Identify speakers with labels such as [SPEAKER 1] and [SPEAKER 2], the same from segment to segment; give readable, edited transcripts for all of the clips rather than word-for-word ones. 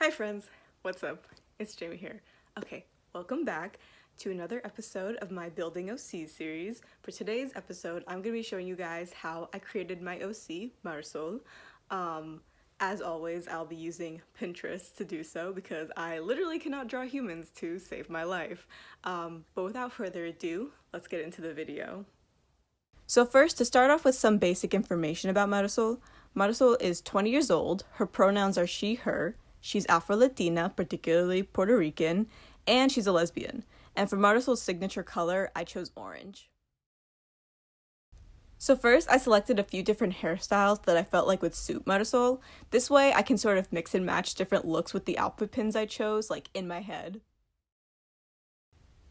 [SPEAKER 1] Hi friends, what's up? It's Jaime here. Okay, welcome back to another episode of my Building OC series. For today's episode, I'm going to be showing you guys how I created my OC, Marisol. As always, I'll be using Pinterest to do so because I literally cannot draw humans to save my life. But without further ado, let's get into the video. So first, to start off with some basic information about Marisol. Marisol is 20 years old, her pronouns are she, her, she's Afro-Latina, particularly Puerto Rican, and she's a lesbian. And for Marisol's signature color, I chose orange. So first, I selected a few different hairstyles that I felt like would suit Marisol. This way, I can sort of mix and match different looks with the outfit pins I chose, like in my head.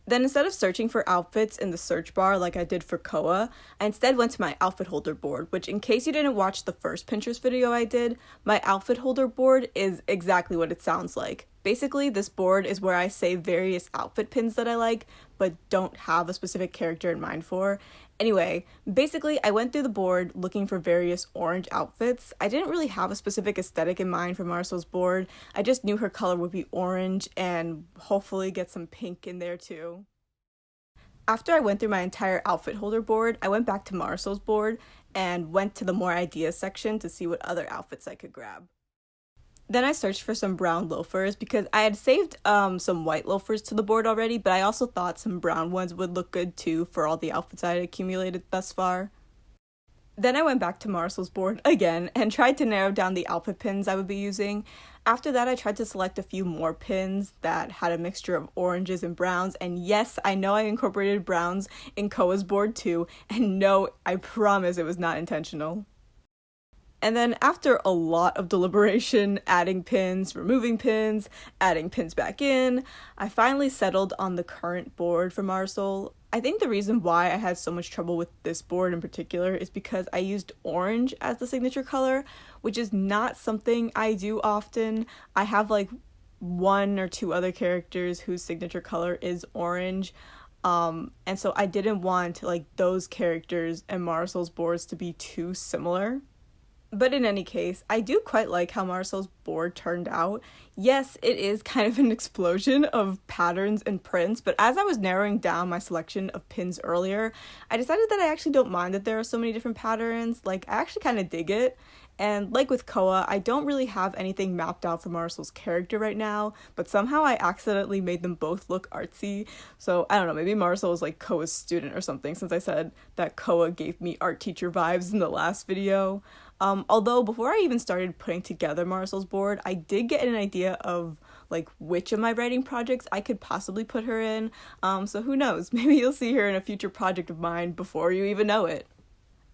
[SPEAKER 1] Then instead of searching for outfits in the search bar like I did for Koa, I instead went to my outfit holder board, which in case you didn't watch the first Pinterest video I did, my outfit holder board is exactly what it sounds like. Basically, this board is where I save various outfit pins that I like, but don't have a specific character in mind for. Anyway, basically, I went through the board looking for various orange outfits. I didn't really have a specific aesthetic in mind for Marisol's board. I just knew her color would be orange and hopefully get some pink in there too. After I went through my entire outfit holder board, I went back to Marisol's board and went to the more ideas section to see what other outfits I could grab. Then I searched for some brown loafers because I had saved some white loafers to the board already, but I also thought some brown ones would look good too for all the outfits I had accumulated thus far. Then I went back to Marisol's board again and tried to narrow down the outfit pins I would be using. After that, I tried to select a few more pins that had a mixture of oranges and browns, and yes, I know I incorporated browns in Koa's board too, and no, I promise it was not intentional. And then after a lot of deliberation, adding pins, removing pins, adding pins back in, I finally settled on the current board for Marisol. I think the reason why I had so much trouble with this board in particular is because I used orange as the signature color, which is not something I do often. I have like one or two other characters whose signature color is orange. And so I didn't want like those characters and Marisol's boards to be too similar. But in any case, I do quite like how Marisol's board turned out. Yes, it is kind of an explosion of patterns and prints, but as I was narrowing down my selection of pins earlier, I decided that I actually don't mind that there are so many different patterns. Like, I actually kind of dig it. And like with Koa, I don't really have anything mapped out for Marisol's character right now, but somehow I accidentally made them both look artsy. So I don't know, maybe Marisol is like Koa's student or something, since I said that Koa gave me art teacher vibes in the last video. Although before I even started putting together Marisol's board, I did get an idea of like which of my writing projects I could possibly put her in. So who knows, maybe you'll see her in a future project of mine before you even know it.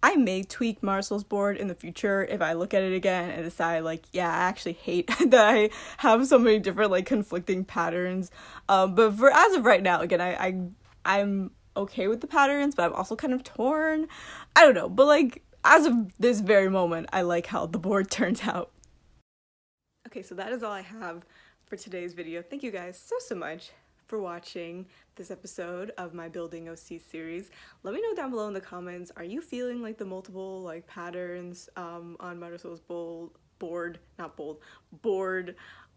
[SPEAKER 1] I may tweak Marisol's board in the future if I look at it again and decide like, yeah, I actually hate that I have so many different like conflicting patterns. But for as of right now, again, I'm okay with the patterns, but I'm also kind of torn. I don't know, but like as of this very moment, I like how the board turns out. Okay, so that is all I have for today's video. Thank you guys so much for watching this episode of my Building OC series. Let me know down below in the comments, are you feeling like the multiple like patterns on Marisol's board,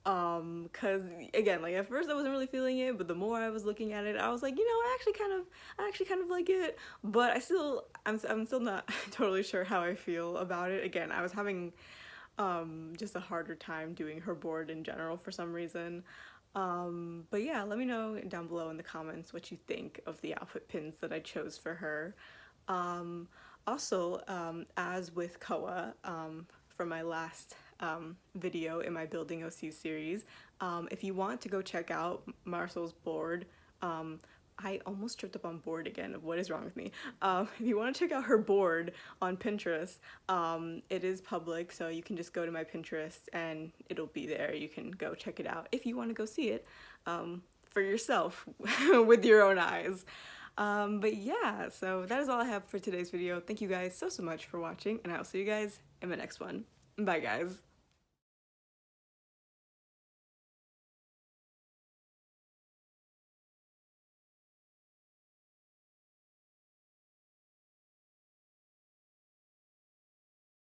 [SPEAKER 1] cause again, like at first I wasn't really feeling it, but the more I was looking at it, I was like, you know, I actually kind of like it, but I'm still not totally sure how I feel about it. Again, I was having just a harder time doing her board in general for some reason. But yeah, let me know down below in the comments what you think of the outfit pins that I chose for her. Also, as with Koa, from my last video in my Building OC series, if you want to go check out Marisol's board, I almost tripped up on board again. What is wrong with me? If you want to check out her board on Pinterest, it is public, so you can just go to my Pinterest and it'll be there. You can go check it out if you want to go see it for yourself with your own eyes. But yeah, so that is all I have for today's video. Thank you guys so much for watching, and I'll see you guys in the next one. Bye guys.